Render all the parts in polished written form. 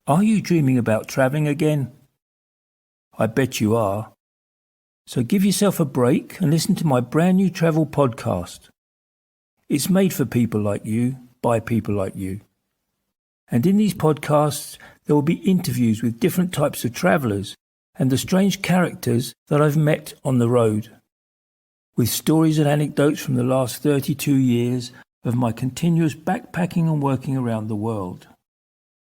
Are you dreaming about travelling again? I bet you are. So give yourself a break and listen to my brand new travel podcast. It's made for people like you, by people like you. And in these podcasts, there will be interviews with different types of travellers and the strange characters that I've met on the road, with stories and anecdotes from the last 32 years of my continuous backpacking and working around the world.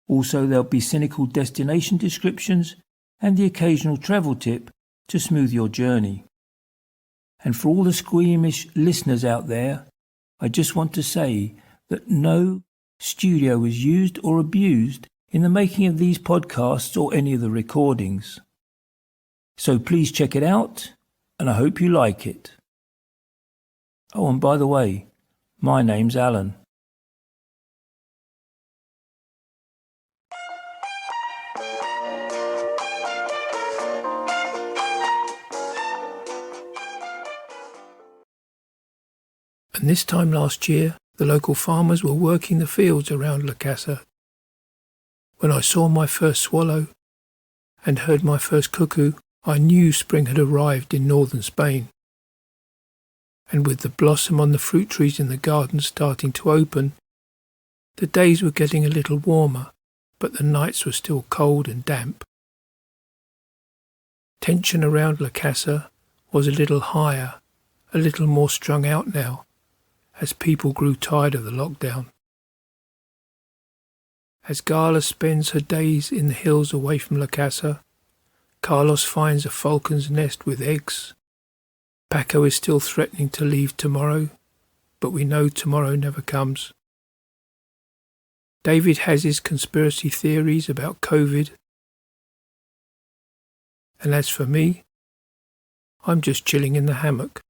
Also, there'll be cynical destination descriptions and the occasional travel tip to smooth your journey. And for all the squeamish listeners out there, I just want to say that no studio was used or abused in the making of these podcasts or any of the recordings. So please check it out, and I hope you like it. Oh, and by the way, my name's Alan. And this time last year, the local farmers were working the fields around Casa. When I saw my first swallow and heard my first cuckoo, I knew spring had arrived in northern Spain. And with the blossom on the fruit trees in the garden starting to open, the days were getting a little warmer, but the nights were still cold and damp. Tension around Casa was a little higher, a little more strung out now, as people grew tired of the lockdown. As Galya spends her days in the hills away from Casa, Carlos finds a falcon's nest with eggs. Paco is still threatening to leave tomorrow, but we know tomorrow never comes. David has his conspiracy theories about COVID. And as for me, I'm just chilling in the hammock.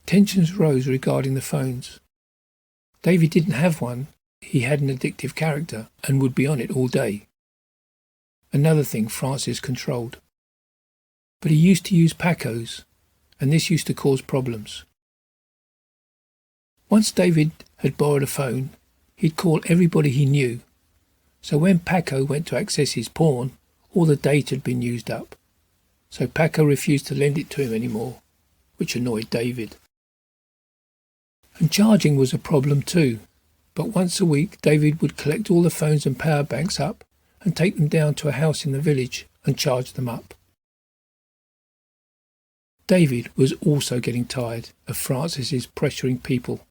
Tensions rose regarding the phones. David didn't have one. He had an addictive character and would be on it all day. Another thing Francis controlled. But he used to use Paco's, and this used to cause problems. Once David had borrowed a phone, he'd call everybody he knew. So when Paco went to access his porn, all the data had been used up. So Paco refused to lend it to him anymore, which annoyed David. And charging was a problem too, but once a week David would collect all the phones and power banks up and take them down to a house in the village and charge them up. David was also getting tired of Francis's pressuring people,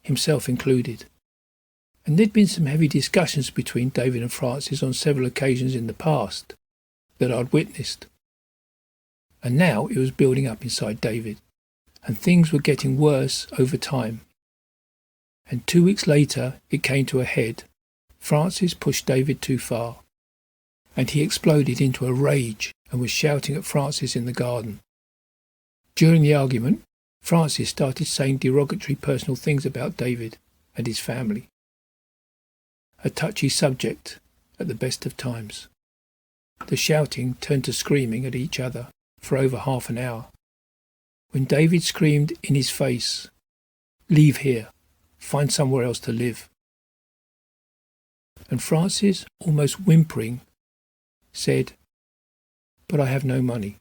himself included. And there'd been some heavy discussions between David and Francis on several occasions in the past that I'd witnessed. And now it was building up inside David, and things were getting worse over time. And 2 weeks later it came to a head. Francis pushed David too far, and he exploded into a rage and was shouting at Francis in the garden. During the argument, Francis started saying derogatory personal things about David and his family. A touchy subject at the best of times. The shouting turned to screaming at each other for over half an hour, when David screamed in his face, "Leave here, find somewhere else to live." And Francis, almost whimpering, said, "But I have no money."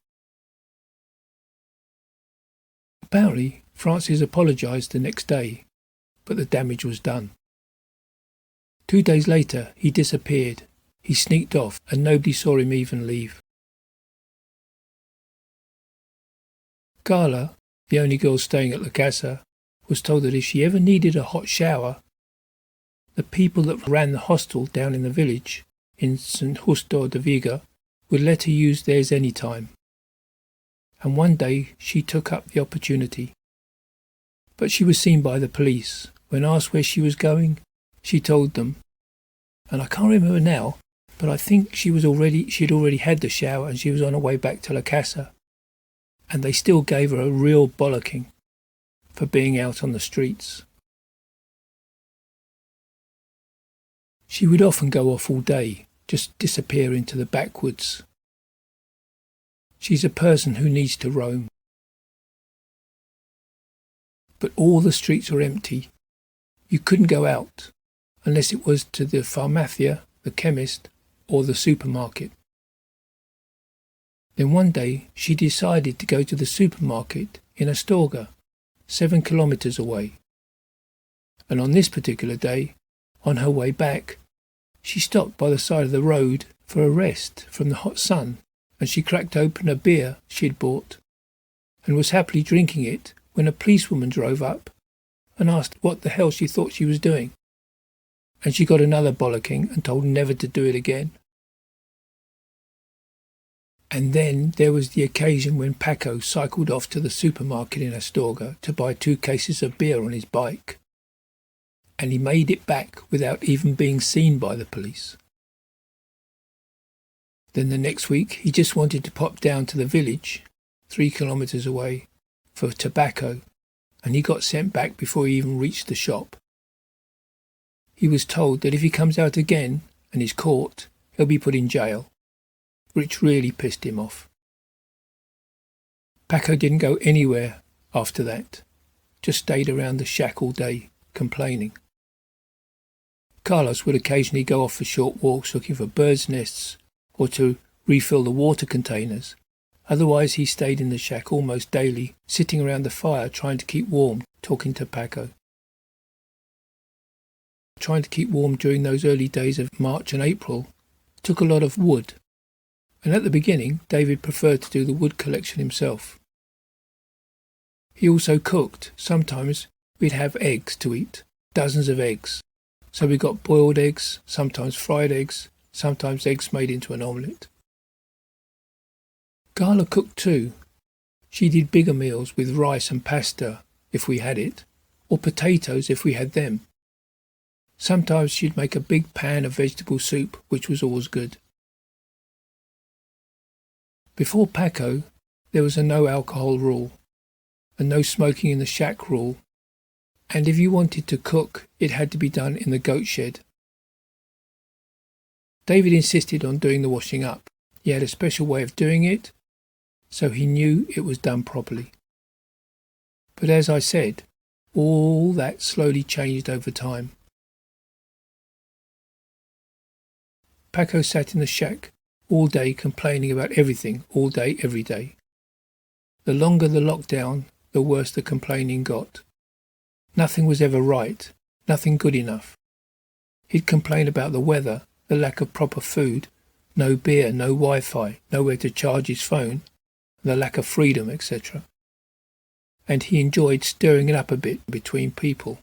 Apparently, Francis apologised the next day, but the damage was done. 2 days later, he disappeared. He sneaked off, and nobody saw him even leave. Galya, the only girl staying at Casa, was told that if she ever needed a hot shower, the people that ran the hostel down in the village, in St. Justo de Viga, would let her use theirs any time. And one day she took up the opportunity. But she was seen by the police. When asked where she was going, she told them, and I can't remember now, but I think she'd already had the shower and she was on her way back to Casa. And they still gave her a real bollocking for being out on the streets. She would often go off all day, just disappear into the backwoods, She's a person who needs to roam. But all the streets were empty. You couldn't go out, unless it was to the pharmacia, the chemist, or the supermarket. Then one day she decided to go to the supermarket in Astorga, 7 kilometres away. And on this particular day, on her way back, she stopped by the side of the road for a rest from the hot sun, and she cracked open a beer she had bought, and was happily drinking it when a policewoman drove up and asked what the hell she thought she was doing. And she got another bollocking and told never to do it again. And then there was the occasion when Paco cycled off to the supermarket in Astorga to buy 2 cases of beer on his bike. And he made it back without even being seen by the police. Then the next week he just wanted to pop down to the village, 3 kilometres away, for tobacco, and he got sent back before he even reached the shop. He was told that if he comes out again and is caught, he'll be put in jail, which really pissed him off. Paco didn't go anywhere after that, just stayed around the shack all day, complaining. Carlos would occasionally go off for short walks looking for birds' nests or to refill the water containers. Otherwise he stayed in the shack almost daily, sitting around the fire trying to keep warm, talking to Paco. Trying to keep warm during those early days of March and April took a lot of wood, and at the beginning David preferred to do the wood collection himself. He also cooked. Sometimes we'd have eggs to eat, dozens of eggs. So we got boiled eggs, sometimes fried eggs, sometimes eggs made into an omelette. Galya cooked too. She did bigger meals with rice and pasta, if we had it, or potatoes if we had them. Sometimes she'd make a big pan of vegetable soup, which was always good. Before Paco, there was a no alcohol rule, and no smoking in the shack rule, and if you wanted to cook, it had to be done in the goat shed. David insisted on doing the washing up. He had a special way of doing it, so he knew it was done properly. But as I said, all that slowly changed over time. Paco sat in the shack all day complaining about everything, all day, every day. The longer the lockdown, the worse the complaining got. Nothing was ever right, nothing good enough. He'd complain about the weather, the lack of proper food, no beer, no Wi-Fi, nowhere to charge his phone, the lack of freedom, etc. And he enjoyed stirring it up a bit between people.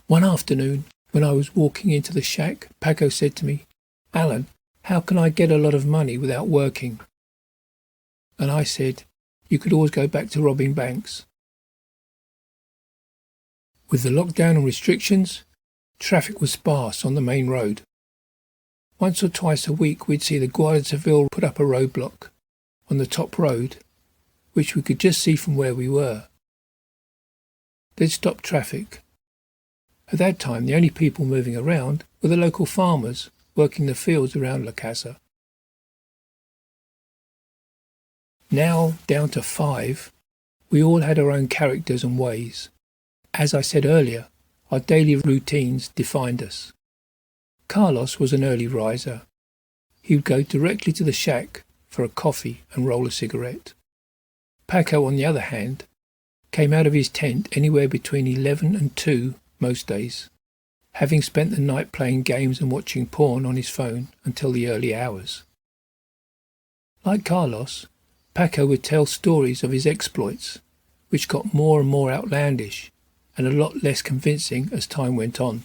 One afternoon, when I was walking into the shack, Paco said to me, "Alan, how can I get a lot of money without working?" And I said, "You could always go back to robbing banks." With the lockdown and restrictions, traffic was sparse on the main road. Once or twice a week we'd see the Guardia Civil put up a roadblock on the top road, which we could just see from where we were. They'd stop traffic. At that time the only people moving around were the local farmers working the fields around La Casa. Now down to 5, we all had our own characters and ways. As I said earlier, our daily routines defined us. Carlos was an early riser. He would go directly to the shack for a coffee and roll a cigarette. Paco, on the other hand, came out of his tent anywhere between 11 and 2 most days, having spent the night playing games and watching porn on his phone until the early hours. Like Carlos, Paco would tell stories of his exploits, which got more and more outlandish and a lot less convincing as time went on.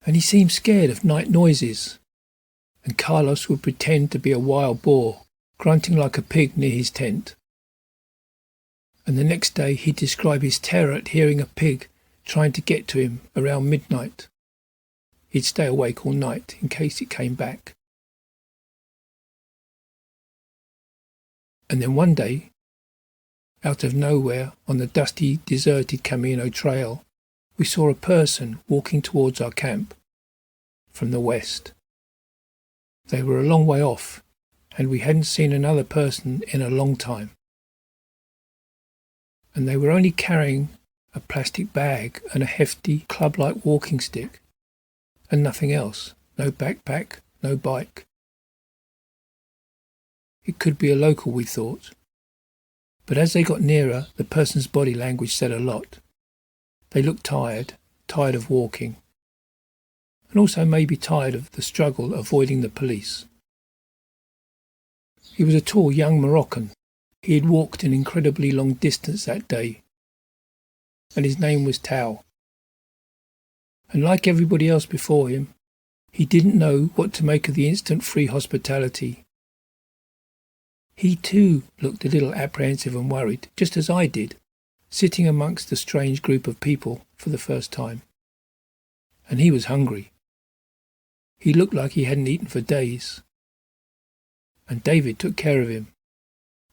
And he seemed scared of night noises, and Carlos would pretend to be a wild boar, grunting like a pig near his tent. And the next day he'd describe his terror at hearing a pig trying to get to him around midnight. He'd stay awake all night in case it came back. And then one day, out of nowhere on the dusty, deserted Camino trail, we saw a person walking towards our camp from the west. They were a long way off, and we hadn't seen another person in a long time. And they were only carrying a plastic bag and a hefty club-like walking stick, and nothing else. No backpack, no bike. It could be a local, we thought. But as they got nearer, the person's body language said a lot. They looked tired of walking, and also maybe tired of the struggle avoiding the police. He was a tall young Moroccan. He had walked an incredibly long distance that day, and his name was Tao. And like everybody else before him, he didn't know what to make of the instant free hospitality. He too looked a little apprehensive and worried, just as I did, sitting amongst a strange group of people for the first time. And he was hungry. He looked like he hadn't eaten for days. And David took care of him,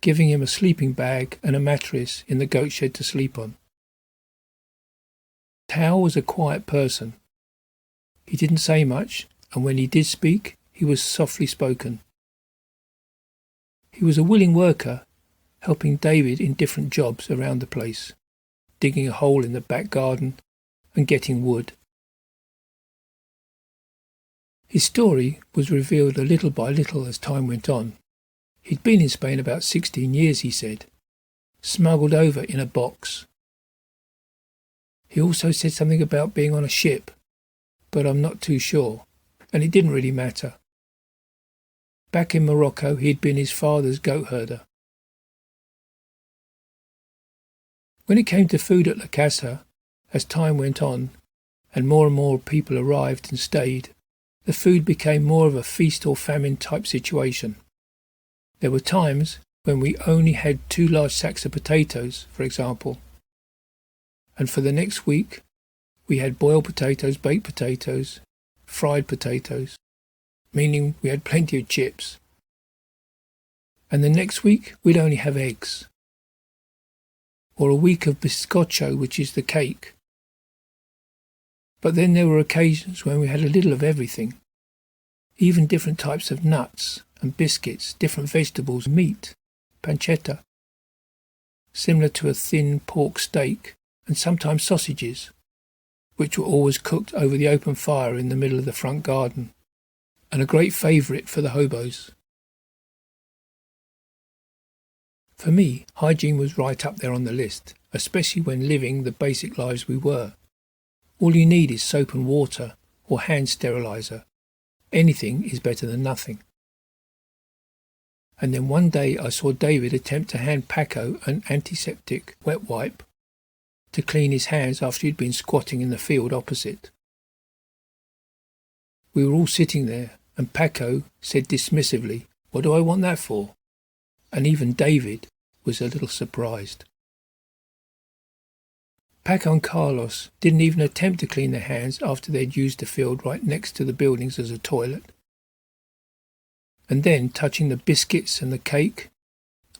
giving him a sleeping bag and a mattress in the goat shed to sleep on. Tao was a quiet person. He didn't say much, and when he did speak, he was softly spoken. He was a willing worker, helping David in different jobs around the place, digging a hole in the back garden and getting wood. His story was revealed a little by little as time went on. He'd been in Spain about 16 years, he said, smuggled over in a box. He also said something about being on a ship, but I'm not too sure, and it didn't really matter. Back in Morocco, he'd been his father's goat herder. When it came to food at La Casa, as time went on, and more people arrived and stayed, the food became more of a feast or famine type situation. There were times when we only had 2 large sacks of potatoes, for example, and for the next week we had boiled potatoes, baked potatoes, fried potatoes, meaning we had plenty of chips. And the next week we'd only have eggs. Or a week of bizcocho, which is the cake. But then there were occasions when we had a little of everything, even different types of nuts and biscuits, different vegetables, meat, pancetta, similar to a thin pork steak, and sometimes sausages, which were always cooked over the open fire in the middle of the front garden, and a great favourite for the hobos. For me, hygiene was right up there on the list, especially when living the basic lives we were. All you need is soap and water, or hand steriliser. Anything is better than nothing. And then one day I saw David attempt to hand Paco an antiseptic wet wipe to clean his hands after he'd been squatting in the field opposite. We were all sitting there, and Paco said dismissively, "What do I want that for?" And even David was a little surprised. Paco and Carlos didn't even attempt to clean their hands after they'd used the field right next to the buildings as a toilet. And then, touching the biscuits and the cake,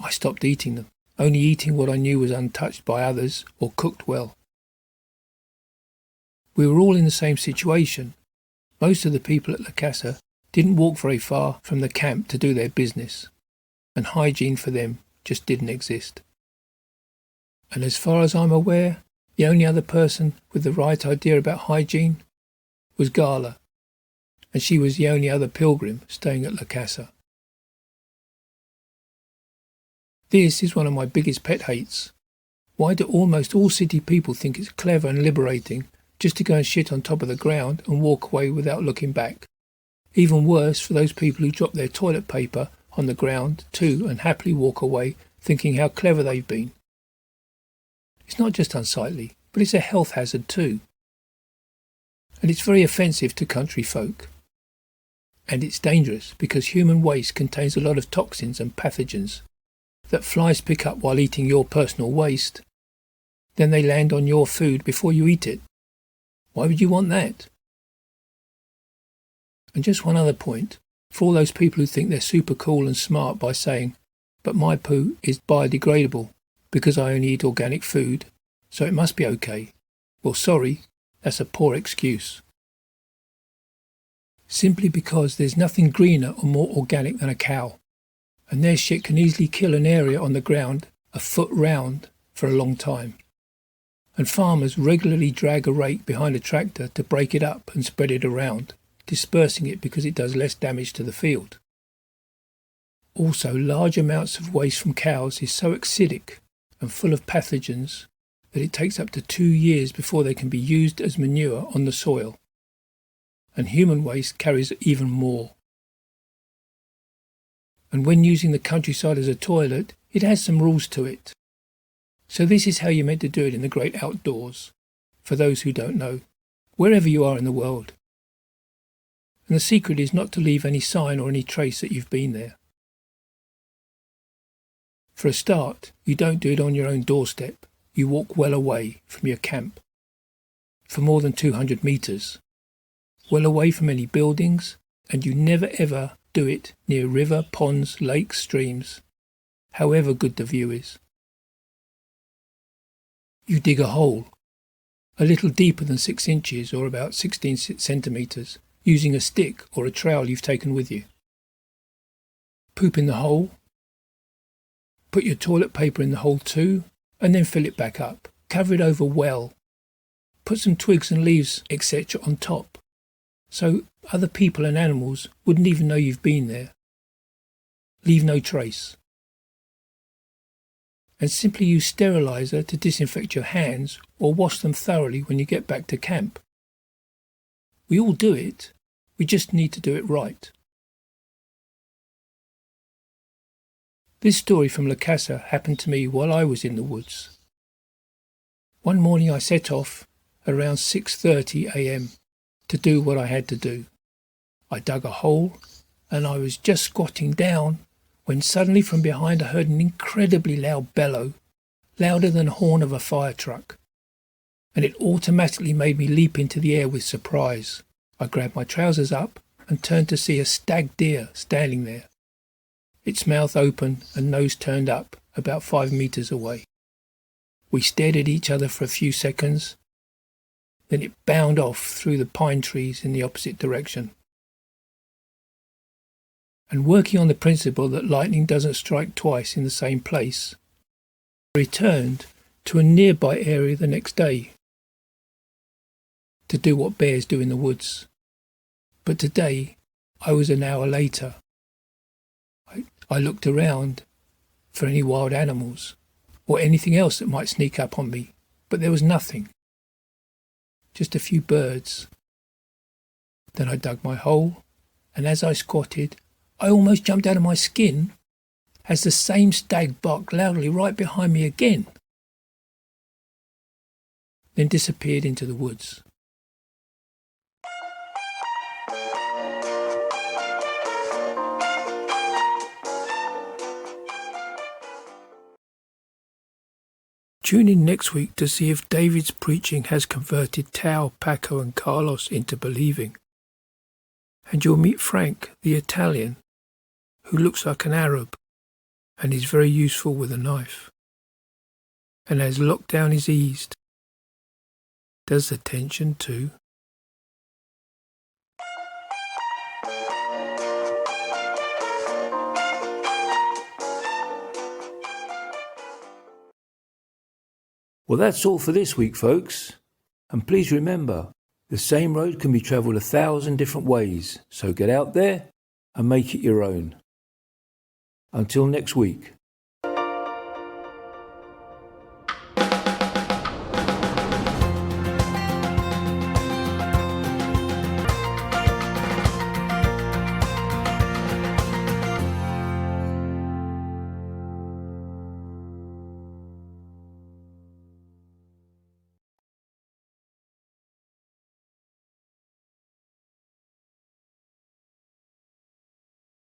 I stopped eating them, only eating what I knew was untouched by others or cooked well. We were all in the same situation. Most of the people at La Casa didn't walk very far from the camp to do their business, and hygiene for them just didn't exist. And as far as I'm aware, the only other person with the right idea about hygiene was Galya, and she was the only other pilgrim staying at La Casa. This is one of my biggest pet hates. Why do almost all city people think it's clever and liberating just to go and shit on top of the ground and walk away without looking back? Even worse for those people who drop their toilet paper on the ground too and happily walk away thinking how clever they've been. It's not just unsightly, but it's a health hazard too. And it's very offensive to country folk. And it's dangerous because human waste contains a lot of toxins and pathogens that flies pick up while eating your personal waste. Then they land on your food before you eat it. Why would you want that? And just one other point, for all those people who think they're super cool and smart by saying, "But my poo is biodegradable because I only eat organic food, so it must be okay." Well, sorry, that's a poor excuse. Simply because there's nothing greener or more organic than a cow. and their shit can easily kill an area on the ground a foot round for a long time. And farmers regularly drag a rake behind a tractor to break it up and spread it around, dispersing it because it does less damage to the field. Also, large amounts of waste from cows is so acidic and full of pathogens that it takes up to 2 years before they can be used as manure on the soil. And human waste carries even more. And when using the countryside as a toilet, it has some rules to it. So this is how you're meant to do it in the great outdoors, for those who don't know, wherever you are in the world. And the secret is not to leave any sign or any trace that you've been there. For a start, you don't do it on your own doorstep. You walk well away from your camp, for more than 200 metres, well away from any buildings, and you never ever do it near river, ponds, lakes, streams, however good the view is. You dig a hole, a little deeper than 6 inches or about 16 centimetres, using a stick or a trowel you've taken with you. Poop in the hole, put your toilet paper in the hole too, and then fill it back up. Cover it over well. Put some twigs and leaves, etc. on top, so other people and animals wouldn't even know you've been there. Leave no trace. And simply use sterilizer to disinfect your hands or wash them thoroughly when you get back to camp. We all do it, we just need to do it right. This story from Casa happened to me while I was in the woods. One morning I set off around 6:30 a.m. to do what I had to do. I dug a hole and I was just squatting down when suddenly from behind I heard an incredibly loud bellow, louder than the horn of a fire truck, and it automatically made me leap into the air with surprise. I grabbed my trousers up and turned to see a stag deer standing there, its mouth open and nose turned up about 5 meters away. We stared at each other for a few seconds, then it bounded off through the pine trees in the opposite direction. And working on the principle that lightning doesn't strike twice in the same place, I returned to a nearby area the next day to do what bears do in the woods. But today I was an hour later. I looked around for any wild animals or anything else that might sneak up on me, but there was nothing. Just a few birds. Then I dug my hole, and as I squatted, I almost jumped out of my skin as the same stag barked loudly right behind me again, then disappeared into the woods. Tune in next week to see if David's preaching has converted Tao, Paco and Carlos into believing. And you'll meet Frank, the Italian, who looks like an Arab and is very useful with a knife. And as lockdown is eased, does the tension too. Well, that's all for this week, folks. And please remember, the same road can be travelled 1,000 different ways, so get out there and make it your own. Until next week.